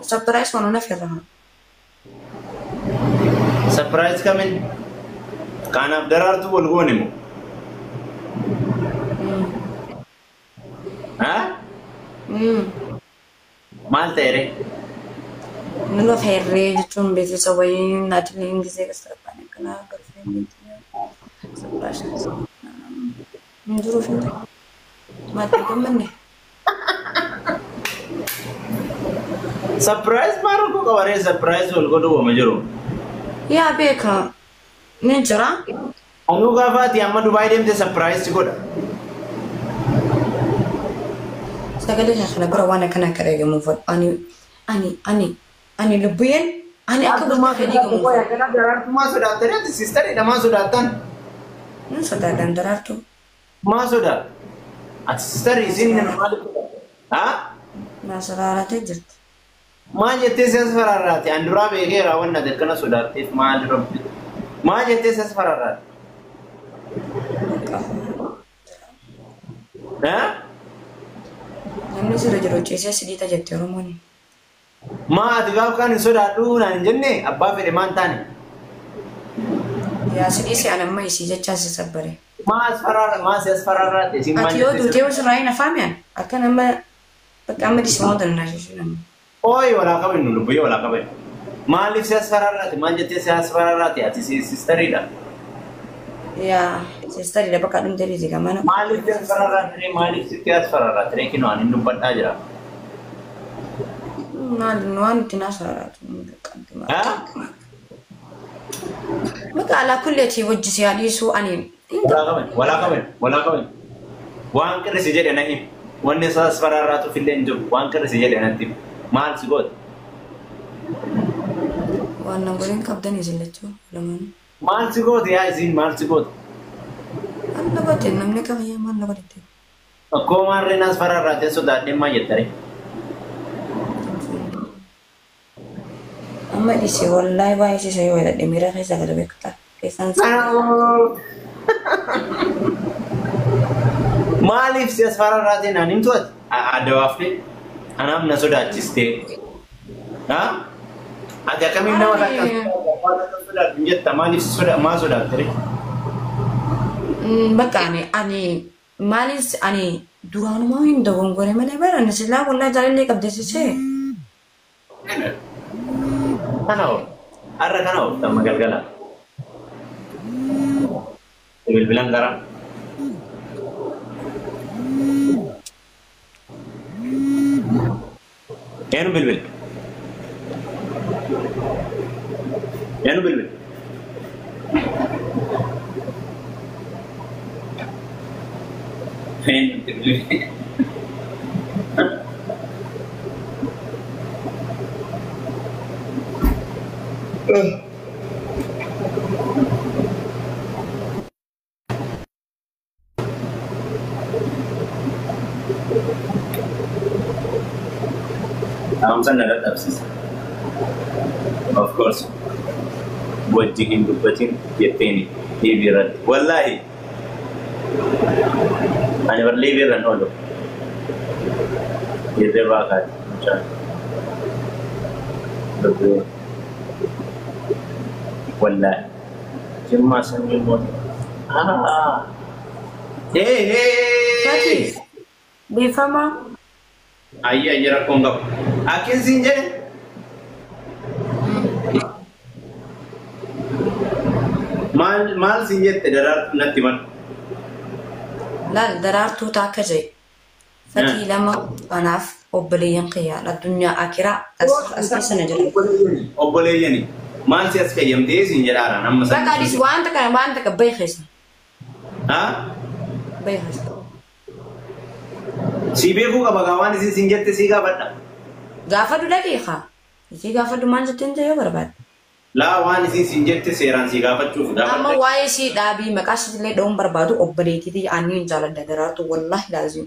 سبرايز وانا نفرها سبرايز كمان كان بدرارتو والغونمو ها مال تيري نلو فيري جتون بيتي سوين ناتلين جزي كسرباني كنا كرفين سبرايز ندرو فين ما تكملني سبرايز مارو كو كواري سبرايز والغدو ومجرو يا بيكا نجرا أنو غافاتي أما دبي ديم تي سبرايز تقول سأقول لك أخلا برا وانا كنا كريجة مفضل أني لبين أنا أكبر ما في ديجة مفضل كنا درارتو ما سودات ترى سيستر إذا ما سوداتان من سودان درارتو ما سودات السيستر يزين مالك ها ما سرارة تجت ما جتة سفرارات أندرا بيجي راون ندر كنا سودات تيف ما درب ما جتة سفرارات ها namni sirra jiru ceesee sidii tajaajilte Oromoon. ما أتقاو كان سوداتو نانجنة أبا في رمان تاني Yaa sidii si anamma isii jechaa si sabbare. ما أسفرارات Ati yoo duutee osirraa hin afaamiyaan akka nama bakka amma dismoo dandaa jechuudha. أوي ولا كمان نلبي ولا كمان ما ليف سفرارات ما جتة سفرارات أتي سيستري ده Yaa sistari da bakka dhumte liti gamana. Malik sefararat re kino anin numpat aja. Nuan tina sararat. Ha? Maka ala kulleti wajji si hadisu ani. Wala kamen. Wan kira si jadi nahi. Wanne sa sefararatu fil lenjo. Wan kira si jadi nanti. Mal si god. Wan nanggurin kabdan izillechu laman. Mal si god ya izin mal si god. Alla batin namne kaya man la batin. Ako man rin as fararate so dati ma yetare. Amma isi wallahi ba isi sayo da demira kai saka da bekta. Kesan sa. Malif si as fararate nanim tuat. Ada wafne. Anam nasoda chiste. Ha? Ada kami nama takkan. Sudah pinjat malif sudah masuk dah tadi. Bakka ani maalis ani duraanuma hin dogongore malee bara silaa wallahi jaalallee qabdeessisee. Kanao, arra kanao tamma galgala. Bilbilan gara. Yanu bilbil. Of course, buat jikin dupatin yeteni liviran. Wallahi, ane bar liviran odo. Yete bakat, macam. Betul. Wallahi, cuma sambil mod. Fati, bifama. Ayah jarak konggap. Akin sinje. Mal sinje tederar nanti man. Lal daraartuu taakka jee. Fatii lama anaaf obboleeyyan qiyyaa addunyaa akiraa as keessa na jira. Obboleeyyani. Maal si as fayyamtee siin jedhaara namma sana. Bakka adis wanta kana beekeessa. Haa? Beekeessa. Si beekuu qaba gaawwan isin siin jette sii gaafadha. Gaafadhu dhaqiiqa. Isii gaafadhu maal jettee hin ta'ee barbaada. Laa waan isin siin jette seeraan sii gaafachuuf gaafadha. Amma waa'ee sii dhaabii maqaa siillee dha'uun barbaadu obboleettii aanni hin jaaladha daraartu wallahi laazim.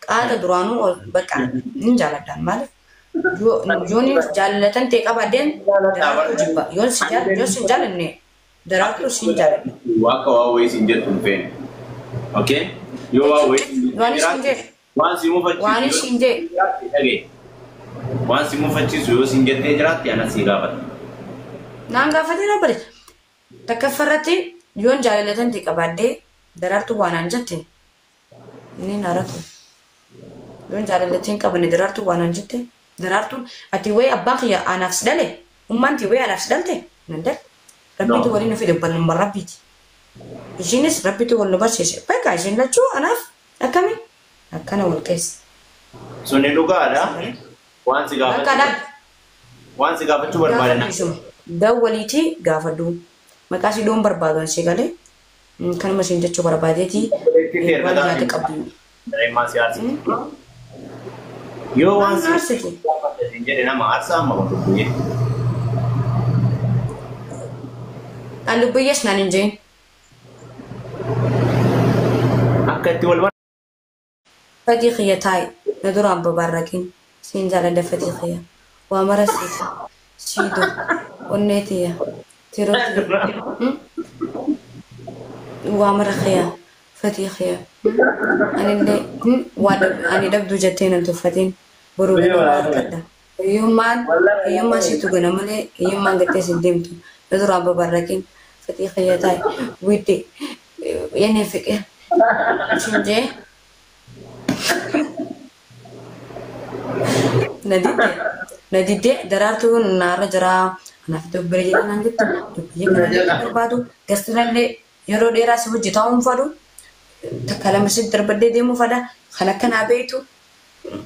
Qaata duraanuu bakka hin jaaladhaan maaliif yoon jaalatan ta'e qabaadeen daraartu jibba yoon si jaalanne daraartu si hin jaaladha. Waaqa waa wayii siin jettu hin feene. Okay? Yoo waa wayii waan isin jee waan si mufachiisu. waan isin jee. Waan si mufachiisu yoo siin jettee jiraatti ana sii gaafata. Naan gaafatee rabbale. Takkaffarratti yoon jaalallatan ti qabaddee daraartuu waanaan jette. Inni naaratu. Yoon jaalallatiin qabane daraartuu waanaan jette. Daraartuun ati wayi abbaan kiyya anaaf si dhale. Ummaan ti wayi anaaf si dhalte. Nan dal. Rabbiitu waliin nu fide bal'ummaa rabbiiti. Ishiinis rabbiitu wal nu barsiise. Bakka ishiin lachuu anaaf akkami? Akkana wal keessa. Sunni dhugaadha. Waan si gaafachuu barbaadan. Dawwaliitii gaafadhu. Maqaa si doon barbaadan si galee. Kanuma siin jechuu barbaadeetii. Waan nyaata qabdu. Daa'imman siyaasa. Yoo waan si jedhe nama aarsaa amma lubbuyyee. An lubbuyyees naan hin jeen. Akka itti wal Fatii khiyya taa'i. Na duraan babaarraqiin. Siin jaalladha fatii khiyya. Waa mara siita. Siidu. Onneetiyya. Tirootiya. Waa mara khiyya. Fatii khiyya. Ani dhabduu jettee nan tuffatiin. Boruu ganama harkadha. Hiyyummaan siitu gana malee hiyyummaan gattee siin deemtu. Na duraan babaarraqiin. Fatii khiyya taa'i. Widde. Yennee fiqee. Siin jee. Nadide daraartuu naarra jiraa. Anaaf dubbira jedhan jettu. Dubbiyya kana barbaadu. Gastinallee yeroo dheeraa si hojii ta'uun fadu. Takka lama si darbadee deemuu fada. Kan akkanaa beektu.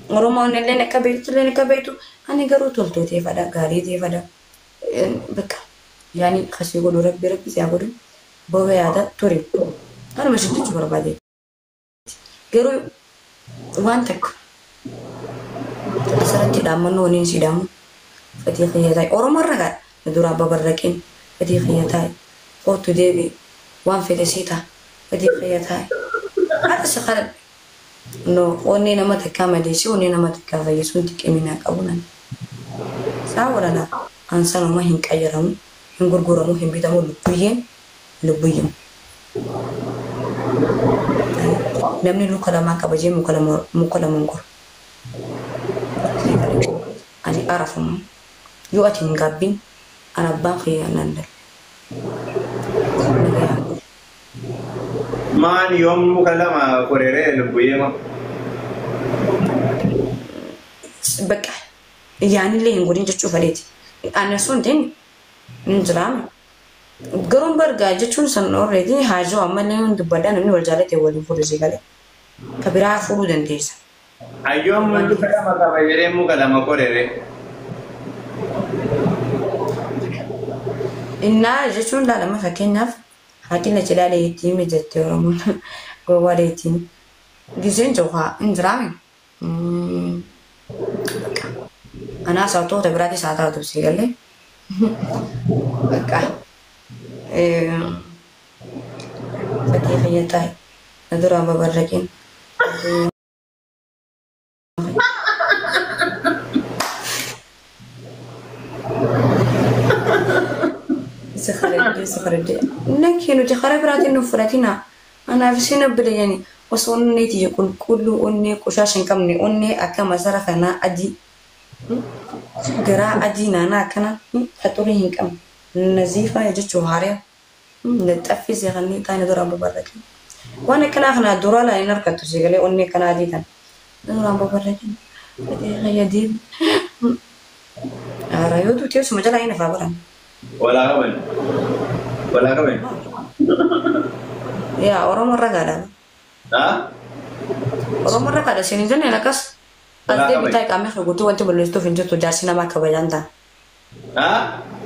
Oromoon illee akka beektu. Ani garuu toltootee fada. Gaarii ta'e fada. Bakka yaani kasii godhu rabbi siyaa godhu. Booda yaada ture. Kanuma si jechuu barbaade. Garuu waan takka. Asirratti dhaamannoo waliin si dhaamu. Fatii khiyya taa'i. Oromoo irra gaadha. Na duraa babarraqiin. Fatii khiyya taa'i. Kootu deebi. Waan fedhe sii ta'a. Fatii khiyya taa'i. Haadha si kadhadhe. No, onnee nama takkaa madeessi onnee nama takkaa fayyisuun xiqqeeminaa qabu nan. Saa walalaa ansanuma hin qayyaramu, hin gurguramu, hin bitamu lubbuyyeen. Namni luka lamaa qaba jee muka lama hin qoru. Ani arafamu. Yoo ati hin gaabbiin an abbaan kiyyaa nan dala. Maan yoom muka lama koreree lubbuyyee ma? Bakka yaanillee hin godhin jechuu fedheeti. Ani sun ta'in hin jiraame. Garuun bargaa jechuun san orreetii haajoo ammallee hin dubbaddaa namni wal jaalate waliin fuudhuu galee. Ka biraa fuudhuu dandeessa. Ayyoom muka lama qaba jedhee muka lama koreree. Innaa jechuun laalama fakkeenyaaf haati na cidhaa leettii mijattee Oromoon gowwaa leettiin. Giseen jawhaa hin jiraame. Anaa saawwatoota biraatis haa taatu si galee. Bakka. Fatii khiyya taa'i. Na duraan babarraqiin. Sakharadde. Nakki nuti karaa biraatiin nuuf fudhatina. Anaaf isin abbile yani osoo onnee tiyya qulqulluu onnee qoshaasha hin qabne onnee akka masara kanaa adii. Garaa adii naannaa akkana qaxurii hin qabne. Naziifaa jechuun haaree. Xaffii seeqanii taa'anii duraan babarraqiin. Waan akkanaa kana duraa laa hin harkattu si galee onnee akkana adii tan. Duraan babarraqiin. Fatii khiyya deebi. Yoo duuti osuma jalaa hin hafaa baran. Walaa qaban. Yaa Oromoo irra gaadha. Oromoo irra gaadha siin jenneen akkas. As deebi taa'e qaamee guutuu wanti balleessuuf hin jirtu jaarsi namaa kabajaan ta'a.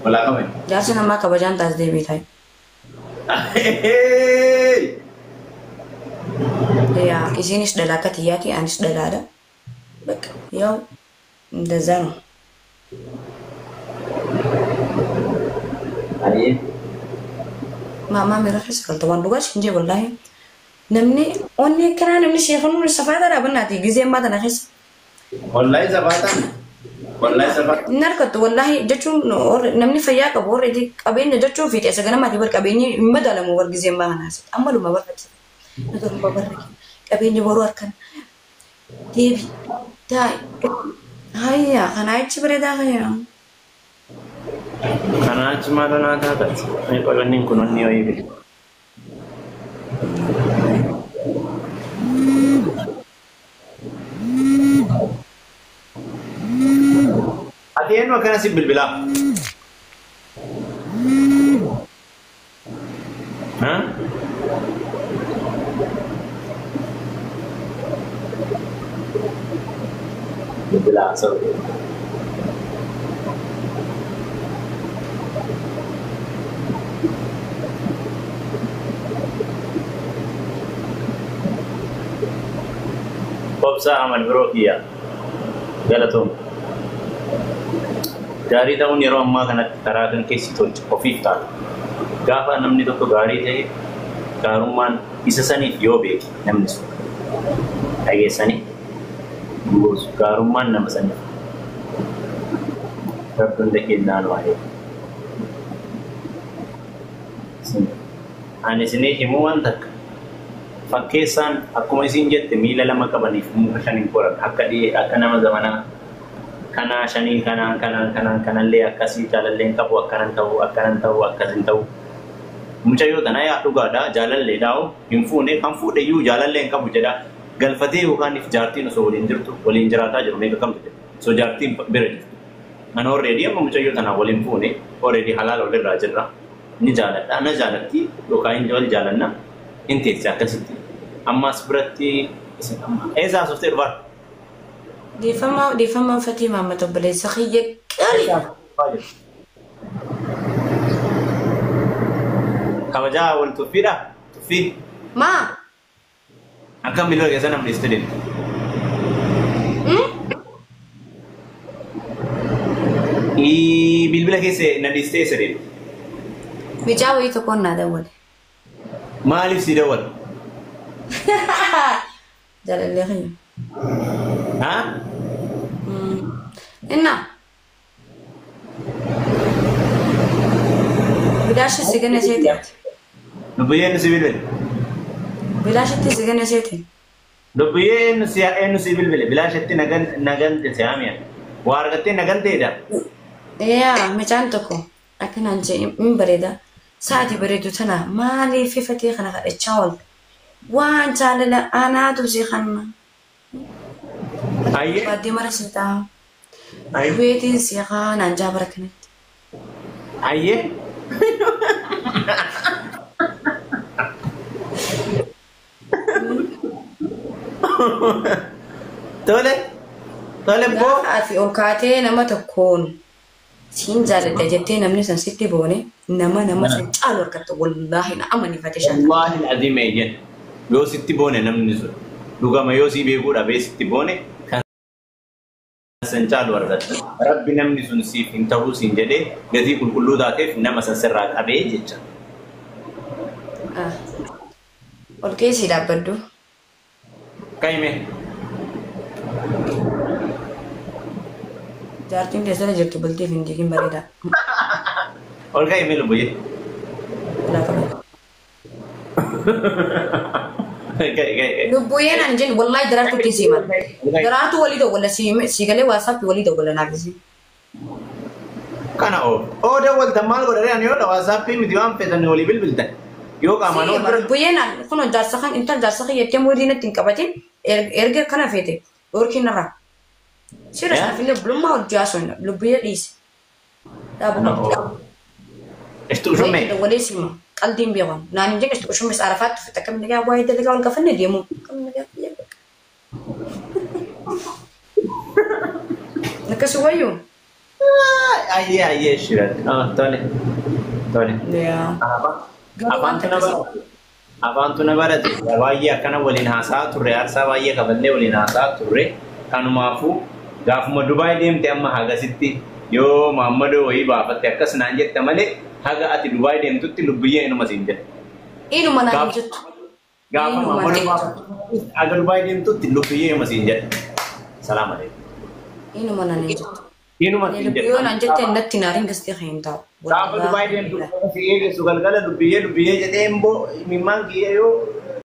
Walaa qaban. Jaarsi namaa kabajaan ta'a as deebi taa'e. Yaa isinis dhalaa akka xiyyaati anis dhalaadha. Bakka yaa'u እንደዛ ነው. Mama merah sekali teman dua sih jadi wallahi. Namni onni kana namni sheekhu safata da banati gize ma da nakhis. Wallahi safata. Narkatu wallahi jechuun namni fayyaa qabu already qabeenya jechuun fiixee sagana maatii bar qabeenyi madalamu war gize ma hanas. Ammaluma barfati. Nagaruma barfati. Qabeenyi boru harkan. Deebi. Taa'e. هيا أنا عايش بريدة غيره Kana cuma ada nada tak. Ini kalau ni kuno ni ayu. Ati eno kana si bilbila. Ha? Bilbila sorry. Popsa aman bro kia. Galatum. Gari tahun ni orang mah kena tarakan kesi tu ofita. Gapa namni tu gari je karuman isasani yobe namni su. Age sani. Bos karuman nama sani. Tertun dekin nan wae. Ani sini himuan tak. Fakkesan akkuma isin jette miila lama qabaniif muka shaniin qoran akka nama zamana kana shanii kanallee akkasii jaalalleen qabu akkanan ta'u akkasin ta'u mucayyoo tana yaa dhugaadha jaalallee dhaa'u hin fuune kan fuudhe iyyuu jaalalleen qabu jedha galfatee yookaan if jaartiin osoo waliin jirtu waliin jiraataa jiru meeqa kamtu jedha osoo jaartiin bira jirtu ana already amma mucayyoo tana waliin fuune already halaala walirraa jirra ni jaaladha na jaalatti yookaan wal jaalanna inti akkasitti amma asbiratti eessa softee dhufa ديفما فتي ماما تبلي سخية كاري كما جاء والتوفيرة توفي ما أكمل بلوغ يسانا من الاستدين بالبلا كيسي نديستي سرين بيجاوي تكون دول ما لبسي دول جل اللي خير ها؟ إننا بلاش السجن سيتي نبيين نسيبل بلاش السجن سيتي نبيين نسيبل بلاش تي نغن تساميا وارغتي نغن تيدا يا مچانتكو لكن انجي من بريده ساعتي بريدو تنا مالي في فتي خنا اتشاول وان تعال انا دوزي خنا أيه بعد مرة سنتها أيه بيتي سيخان عن جابر كنت أيه تولي بو في أوكاتي نما تكون سين زال دجتي نمني سنسيتي بوني نما سنجال وركت والله نأمني فتشان والله العظيم أيجن يو ستي بوني نمني سو دوغا ما يو سي بيقول أبي ستي بوني سنجال وركت ربي نمني سنسيف انتهو سنجدي قدي كل ذاتي نما سنسرات أبي جيجا والكيسي دابدو كايمه جارتين كيسا جرتو بلتي فينجي كم بريدا और क्या ईमेल बोलिए لبوين انجن والله درارتو تيسيما درارتو وليدو ولا سيغلي واتساب وليدو ولا نابسي كان او ده ول تمال غدري انيو ده واتساب مي ديوان فيتن ولي بالبلد يو كامانو لبوين كنو دارسخان انت دارسخ يتم ودينا تنكبتين ارجع كنا فيتي اوركين را سيرس في بلوما وجاسون لبوين ديس دابو استوشمي ولا اسمه قلدين بيغون ناني جيك استوشم بس عرفات فتكم نجا وايد اللي قال كفن ديمو كم نجا نكسويو اي شيرات تولي يا أبان تنبرت وايا كنا ولين هاسا توري أرسا وايا كبلة ولين هاسا توري كانوا مافو غاف مدبي ديم تيم هاغا سيتي يو محمد وهي بابا تكس نانجت تمالي هاغا أتي دبي ديم توتي لبيه إنه مسينجت إنه ما نانجت غاف محمد أجر دبي ديم توتي لبيه مسينجت سلام عليكم إنه ما نانجت إنه مسينجت لبيه نانجت نتي نارين قصدي خيم تاو غاف دبي ديم توتي سيجي سوغل غلا لبيه جتيم بو ميمان كيه يو